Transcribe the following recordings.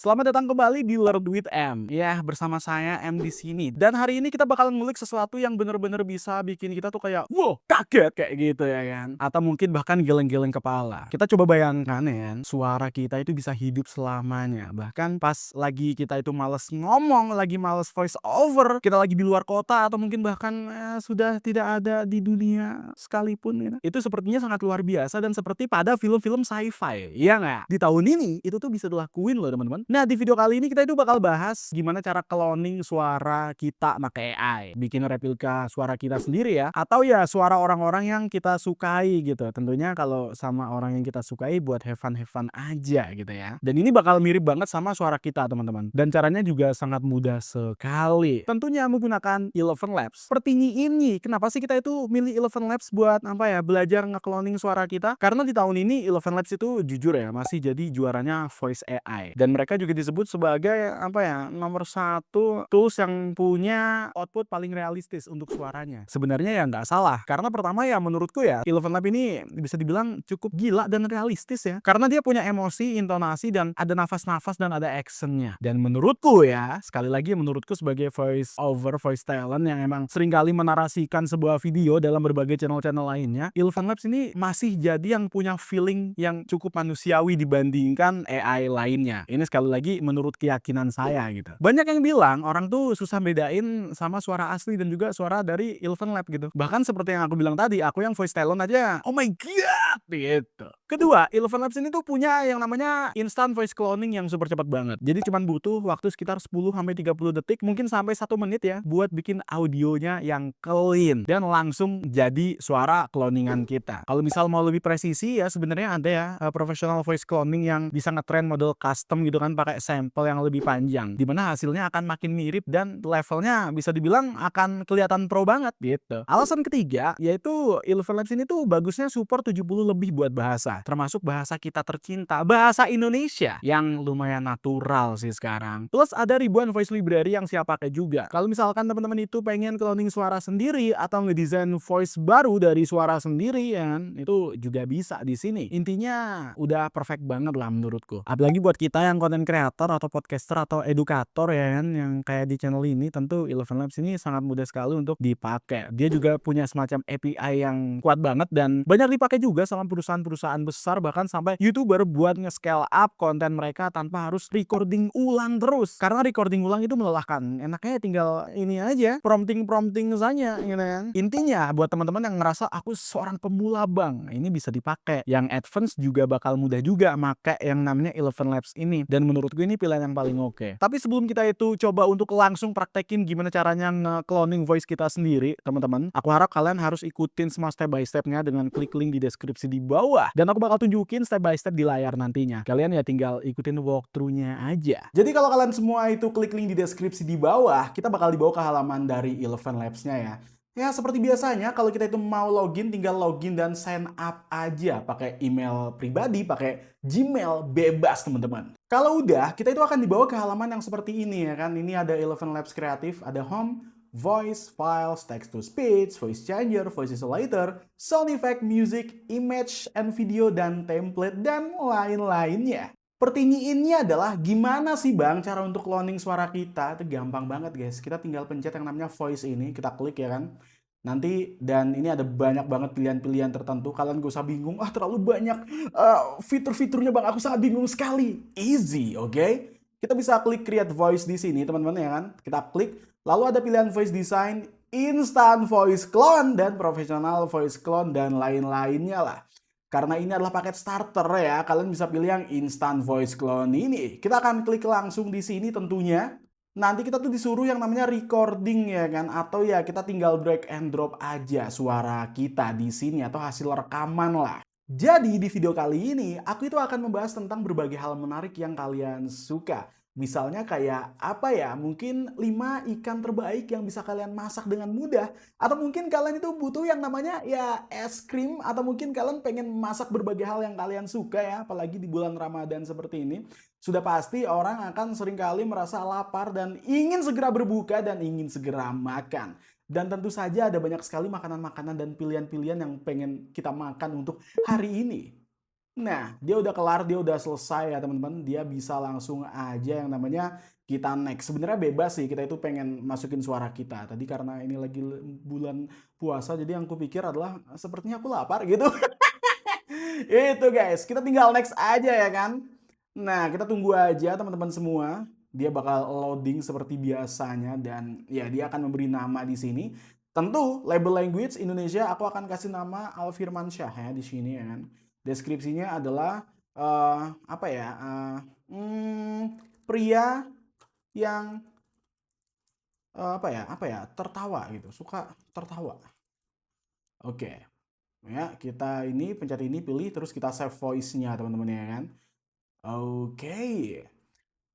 Selamat datang kembali di Learn with M. Ya, bersama saya M di sini. Dan hari ini kita bakalan ngulik sesuatu yang bener-bener bisa bikin kita tuh kayak, wow, kaget kayak gitu ya kan. Atau mungkin bahkan geleng-geleng kepala. Kita coba bayangkan ya kan, suara kita itu bisa hidup selamanya. Bahkan pas lagi kita itu males ngomong, lagi males voice over, kita lagi di luar kota atau mungkin bahkan sudah tidak ada di dunia sekalipun ya. Itu sepertinya sangat luar biasa dan seperti pada film-film sci-fi. Iya nggak? Di tahun ini itu tuh bisa dilakuin loh teman-teman. Nah, di video kali ini kita itu bakal bahas gimana cara cloning suara kita pakai AI. Bikin replika suara kita sendiri ya. Atau ya suara orang-orang yang kita sukai gitu. Tentunya kalau sama orang yang kita sukai buat have fun aja gitu ya. Dan ini bakal mirip banget sama suara kita teman-teman. Dan caranya juga sangat mudah sekali. Tentunya menggunakan Eleven Labs. Seperti ini, kenapa sih kita itu milih Eleven Labs buat apa ya, belajar nge-cloning suara kita? Karena di tahun ini Eleven Labs itu jujur ya, masih jadi juaranya Voice AI. Dan mereka juga disebut sebagai apa ya, nomor satu tools yang punya output paling realistis untuk suaranya. Sebenarnya ya nggak salah, karena pertama ya menurutku ya Eleven Lab ini bisa dibilang cukup gila dan realistis ya, karena dia punya emosi, intonasi, dan ada nafas-nafas dan ada actionnya. Dan menurutku ya, sekali lagi menurutku sebagai voice over, voice talent yang emang seringkali menarasikan sebuah video dalam berbagai channel-channel lainnya, Eleven Labs ini masih jadi yang punya feeling yang cukup manusiawi dibandingkan AI lainnya. Ini sekali lagi menurut keyakinan saya gitu. Banyak yang bilang orang tuh susah bedain sama suara asli dan juga suara dari Eleven Lab gitu. Bahkan seperti yang aku bilang tadi, aku yang voice talent aja, oh my god gitu. Kedua, Eleven Labs ini tuh punya yang namanya instant voice cloning yang super cepat banget. Jadi cuman butuh waktu sekitar 10-30 detik, mungkin sampai 1 menit ya, buat bikin audionya yang clean dan langsung jadi suara cloningan kita. Kalau misal mau lebih presisi ya sebenarnya ada ya professional voice cloning yang bisa ngetrain model custom gitu kan, pakai sampel yang lebih panjang, dimana hasilnya akan makin mirip dan levelnya bisa dibilang akan kelihatan pro banget gitu. Alasan ketiga yaitu Eleven Labs ini tuh bagusnya support 70 lebih buat bahasa, termasuk bahasa kita tercinta, bahasa Indonesia yang lumayan natural sih sekarang. Plus ada ribuan voice library yang siap pakai juga. Kalau misalkan teman-teman itu pengen cloning suara sendiri atau ngedesain voice baru dari suara sendiri ya kan, itu juga bisa di sini. Intinya udah perfect banget lah menurutku. Apalagi buat kita yang content creator atau podcaster atau edukator ya kan, yang kayak di channel ini, tentu Eleven Labs ini sangat mudah sekali untuk dipakai. Dia juga punya semacam API yang kuat banget dan banyak dipakai juga sama perusahaan-perusahaan besar, bahkan sampai YouTuber buat nge-scale up konten mereka tanpa harus recording ulang terus. Karena recording ulang itu melelahkan. Enaknya tinggal ini aja, prompting saja gitu kan. Intinya buat teman-teman yang ngerasa aku seorang pemula bang, ini bisa dipakai. Yang advance juga bakal mudah juga make yang namanya Eleven Labs ini. Dan menurutku ini pilihan yang paling oke. Tapi sebelum kita itu coba untuk langsung praktekin gimana caranya nge-cloning voice kita sendiri, teman-teman, aku harap kalian harus ikutin semua step by stepnya dengan klik link di deskripsi di bawah. Dan aku bakal tunjukin step by step di layar nantinya. Kalian ya tinggal ikutin walkthrough-nya aja. Jadi kalau kalian semua itu klik link di deskripsi di bawah, kita bakal dibawa ke halaman dari Eleven Labs-nya ya. Ya seperti biasanya kalau kita itu mau login, tinggal login dan sign up aja pakai email pribadi, pakai Gmail, bebas teman-teman. Kalau udah, kita itu akan dibawa ke halaman yang seperti ini ya kan. Ini ada Eleven Labs Kreatif, ada Home, Voice, Files, Text to Speech, Voice Changer, Voice Isolator, Sound Effect, Music, Image, and Video, dan Template, dan lain-lainnya. Pertanyaannya adalah gimana sih bang cara untuk cloning suara kita? Itu gampang banget guys. Kita tinggal pencet yang namanya voice ini, kita klik ya kan. Nanti dan ini ada banyak banget pilihan-pilihan tertentu. Kalian gak usah bingung, terlalu banyak fitur-fiturnya bang. Aku sangat bingung sekali. Easy, oke? Kita bisa klik create voice di sini teman-teman ya kan. Kita klik, lalu ada pilihan voice design, instant voice clone, dan professional voice clone, dan lain-lainnya lah. Karena ini adalah paket starter ya, kalian bisa pilih yang instant voice clone ini. Kita akan klik langsung di sini tentunya. Nanti kita tuh disuruh yang namanya recording ya kan, atau ya kita tinggal drag and drop aja suara kita di sini atau hasil rekaman lah. Jadi di video kali ini aku itu akan membahas tentang berbagai hal menarik yang kalian suka. Misalnya kayak apa ya, mungkin 5 ikan terbaik yang bisa kalian masak dengan mudah. Atau mungkin kalian itu butuh yang namanya ya es krim. Atau mungkin kalian pengen masak berbagai hal yang kalian suka ya. Apalagi di bulan Ramadan seperti ini. Sudah pasti orang akan seringkali merasa lapar dan ingin segera berbuka dan ingin segera makan. Dan tentu saja ada banyak sekali makanan-makanan dan pilihan-pilihan yang pengen kita makan untuk hari ini. Nah, dia udah kelar, dia udah selesai ya teman-teman. Dia bisa langsung aja yang namanya kita next. Sebenarnya bebas sih, kita itu pengen masukin suara kita. Tadi karena ini lagi bulan puasa, jadi yang kupikir adalah sepertinya aku lapar gitu. Itu guys, kita tinggal next aja ya kan. Nah, kita tunggu aja teman-teman semua. Dia bakal loading seperti biasanya dan ya dia akan memberi nama di sini. Tentu label language Indonesia aku akan kasih nama Alfirmansyah ya di sini ya kan. Deskripsinya adalah apa ya? Pria yang apa ya? Tertawa gitu, suka tertawa. Oke. Ya, kita ini pencet ini pilih terus kita save voice-nya teman-teman ya kan. Oke.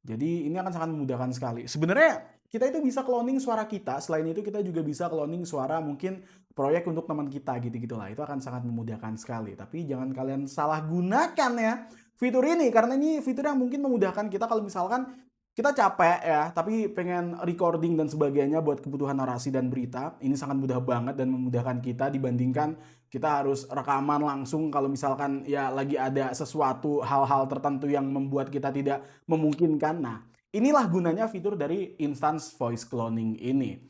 Jadi ini akan sangat memudahkan sekali. Sebenarnya kita itu bisa cloning suara kita. Selain itu kita juga bisa cloning suara mungkin proyek untuk teman kita gitu-gitulah. Itu akan sangat memudahkan sekali. Tapi jangan kalian salah gunakan ya fitur ini. Karena ini fitur yang mungkin memudahkan kita kalau misalkan kita capek ya, tapi pengen recording dan sebagainya buat kebutuhan narasi dan berita. Ini sangat mudah banget dan memudahkan kita dibandingkan kita harus rekaman langsung kalau misalkan ya lagi ada sesuatu hal-hal tertentu yang membuat kita tidak memungkinkan. Nah, inilah gunanya fitur dari instance voice cloning ini.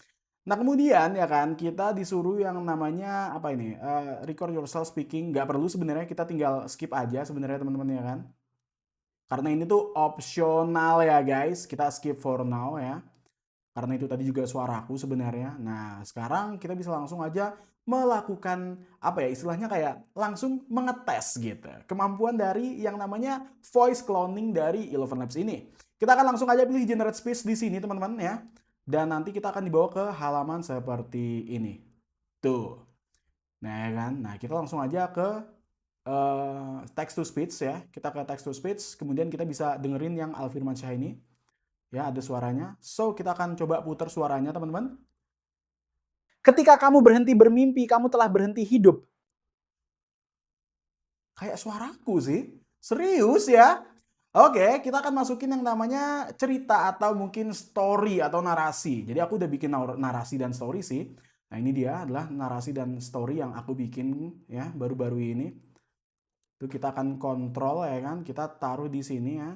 Nah, kemudian ya kan kita disuruh yang namanya apa ini? Record yourself speaking. Nggak perlu sebenarnya, kita tinggal skip aja sebenarnya teman-teman ya kan. Karena ini tuh opsional ya guys, kita skip for now ya. Karena itu tadi juga suaraku sebenarnya. Nah, sekarang kita bisa langsung aja melakukan apa ya istilahnya kayak langsung mengetes gitu. Kemampuan dari yang namanya voice cloning dari Eleven Labs ini. Kita akan langsung aja pilih generate speech di sini teman-teman ya. Dan nanti kita akan dibawa ke halaman seperti ini. Tuh. Nah, ya kan? Nah, kita langsung aja ke text to speech ya. Kita ke text to speech, kemudian kita bisa dengerin yang Alfirmansyah ini. Ya, ada suaranya. So, kita akan coba putar suaranya, teman-teman. Ketika kamu berhenti bermimpi, kamu telah berhenti hidup. Kayak suaraku sih. Serius ya. Oke, kita akan masukin yang namanya cerita atau mungkin story atau narasi. Jadi aku udah bikin narasi dan story sih. Nah, ini dia adalah narasi dan story yang aku bikin ya baru-baru ini. Tuh kita akan kontrol ya kan, kita taruh di sini ya.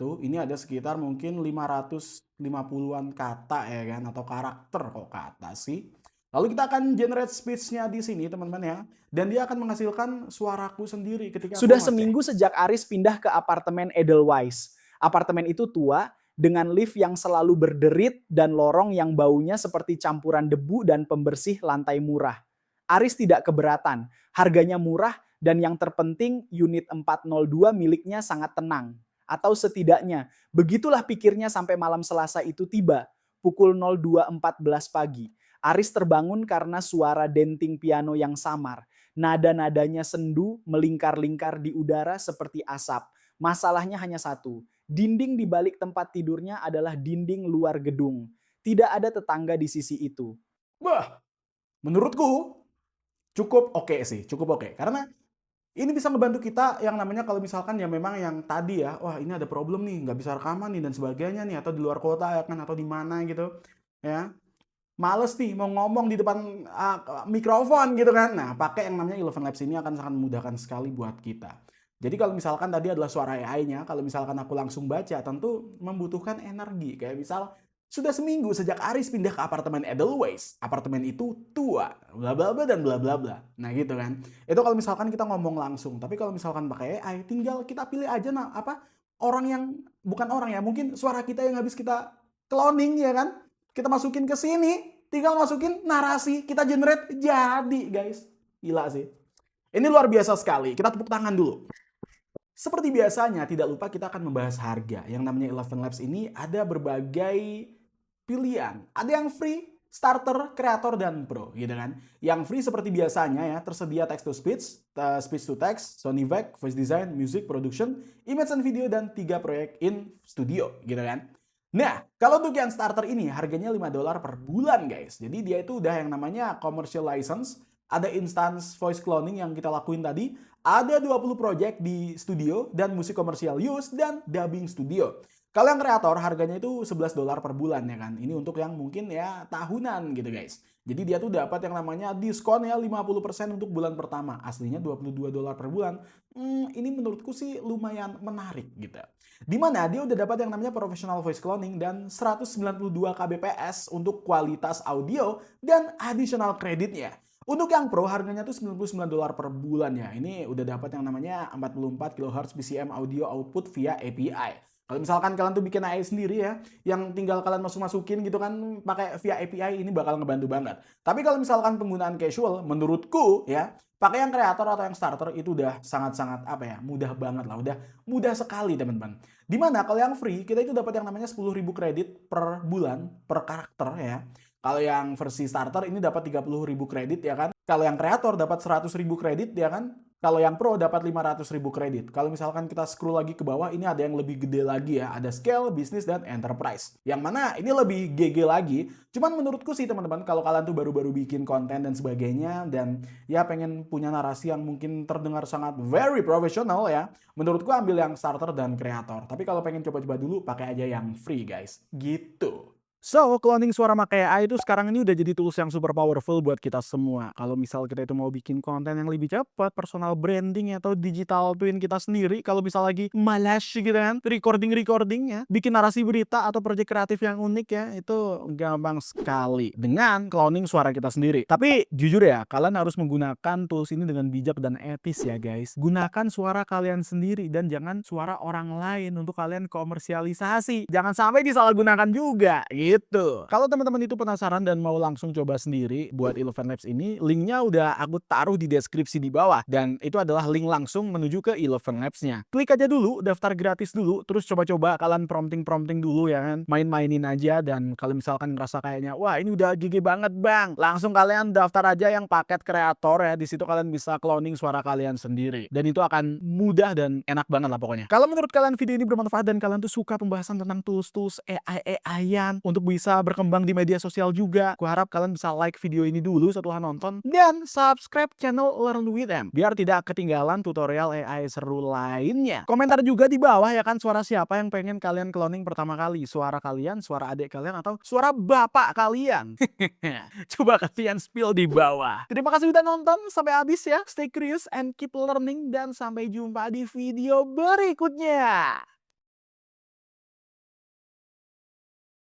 Tuh ini ada sekitar mungkin 550-an kata ya kan, atau karakter kok kata sih. Lalu kita akan generate speech-nya di sini teman-teman ya. Dan dia akan menghasilkan suaraku sendiri ketika Sudah aku ngecek. seminggu sejak Aris pindah ke apartemen Edelweiss. Apartemen itu tua, dengan lift yang selalu berderit dan lorong yang baunya seperti campuran debu dan pembersih lantai murah. Aris tidak keberatan, harganya murah dan yang terpenting unit 402 miliknya sangat tenang. Atau setidaknya, begitulah pikirnya sampai malam Selasa itu tiba, pukul 02.14 pagi. Aris terbangun karena suara denting piano yang samar. Nada-nadanya sendu melingkar-lingkar di udara seperti asap. Masalahnya hanya satu, dinding di balik tempat tidurnya adalah dinding luar gedung. Tidak ada tetangga di sisi itu. Wah, menurutku cukup oke sih, cukup oke. Karena ini bisa ngebantu kita yang namanya kalau misalkan ya memang yang tadi ya, wah ini ada problem nih, nggak bisa rekaman nih dan sebagainya nih, atau di luar kota ya kan, atau di mana gitu, ya. Males nih mau ngomong di depan mikrofon gitu kan. Nah, pakai yang namanya Eleven Labs ini akan sangat memudahkan sekali buat kita. Jadi kalau misalkan tadi adalah suara AI-nya, kalau misalkan aku langsung baca, tentu membutuhkan energi. Kayak misal, sudah seminggu sejak Aris pindah ke apartemen Edelweiss. Apartemen itu tua, bla bla bla dan bla bla bla. Nah gitu kan. Itu kalau misalkan kita ngomong langsung. Tapi kalau misalkan pakai AI, tinggal kita pilih aja orang yang bukan orang ya, mungkin suara kita yang habis kita cloning ya kan. Kita masukin ke sini, tinggal masukin narasi, kita generate jadi guys. Gila sih. Ini luar biasa sekali. Kita tepuk tangan dulu. Seperti biasanya, tidak lupa kita akan membahas harga. Yang namanya Eleven Labs ini ada berbagai pilihan. Ada yang free, starter, creator, dan pro gitu kan. Yang free seperti biasanya ya, tersedia text to speech, speech to text, sound effect, voice design, music, production, image and video, dan 3 proyek in studio gitu kan. Nah, kalau untuk yang starter ini harganya $5 per bulan guys. Jadi dia itu udah yang namanya commercial license, ada instance voice cloning yang kita lakuin tadi, ada 20 project di studio dan musik komersial use dan dubbing studio. Kalau yang kreator harganya itu $11 per bulan ya kan. Ini untuk yang mungkin ya tahunan gitu guys. Jadi dia tuh dapat yang namanya diskon ya 50% untuk bulan pertama. Aslinya $22 per bulan. Ini menurutku sih lumayan menarik gitu. Dimana dia udah dapat yang namanya professional voice cloning dan 192 kbps untuk kualitas audio dan additional kreditnya. Untuk yang pro harganya tuh $99 per bulan ya. Ini udah dapat yang namanya 44 kHz BCM audio output via API. Kalau misalkan kalian tuh bikin AI sendiri ya, yang tinggal kalian masukin gitu kan pakai via API, ini bakal ngebantu banget. Tapi kalau misalkan penggunaan casual, menurutku ya, pakai yang kreator atau yang starter itu udah sangat-sangat apa ya, mudah banget lah, udah mudah sekali teman-teman. Dimana kalau yang free kita itu dapat yang namanya 10.000 kredit per bulan per karakter ya. Kalau yang versi starter ini dapat 30.000 kredit ya kan. Kalau yang kreator dapat 100.000 kredit ya kan. Kalau yang pro dapat 500.000 kredit. Kalau misalkan kita scroll lagi ke bawah, ini ada yang lebih gede lagi ya. Ada scale, bisnis, dan enterprise. Yang mana ini lebih GG lagi. Cuman menurutku sih teman-teman, kalau kalian tuh baru-baru bikin konten dan sebagainya, dan ya pengen punya narasi yang mungkin terdengar sangat very professional ya, menurutku ambil yang starter dan kreator. Tapi kalau pengen coba-coba dulu, pakai aja yang free guys. Gitu. So, cloning suara pakai AI itu sekarang ini udah jadi tools yang super powerful buat kita semua. Kalau misal kita itu mau bikin konten yang lebih cepat, personal branding atau digital twin kita sendiri, kalau misal lagi malas gitu kan, recordingnya, bikin narasi berita atau proyek kreatif yang unik ya, itu gampang sekali dengan cloning suara kita sendiri. Tapi jujur ya, kalian harus menggunakan tools ini dengan bijak dan etis ya guys. Gunakan suara kalian sendiri dan jangan suara orang lain untuk kalian komersialisasi. Jangan sampai disalahgunakan juga gitu. Kalau teman-teman itu penasaran dan mau langsung coba sendiri buat Eleven Labs ini, linknya udah aku taruh di deskripsi di bawah. Dan itu adalah link langsung menuju ke Eleven Labs-nya. Klik aja dulu, daftar gratis dulu, terus coba-coba kalian prompting dulu ya kan. Main-mainin aja, dan kalau misalkan ngerasa kayaknya, wah ini udah gigi banget bang, langsung kalian daftar aja yang paket kreator ya. Di situ kalian bisa cloning suara kalian sendiri. Dan itu akan mudah dan enak banget lah pokoknya. Kalau menurut kalian video ini bermanfaat dan kalian tuh suka pembahasan tentang tools-tools AI-an untuk bisa berkembang di media sosial juga, aku harap kalian bisa like video ini dulu setelah nonton dan subscribe channel Learn with Em biar tidak ketinggalan tutorial AI seru lainnya. Komentar juga di bawah ya kan, suara siapa yang pengen kalian cloning pertama kali, suara kalian, suara adik kalian, atau suara bapak kalian. Coba kalian spill di bawah. Terima kasih udah nonton sampai habis ya. Stay curious and keep learning, dan sampai jumpa di video berikutnya.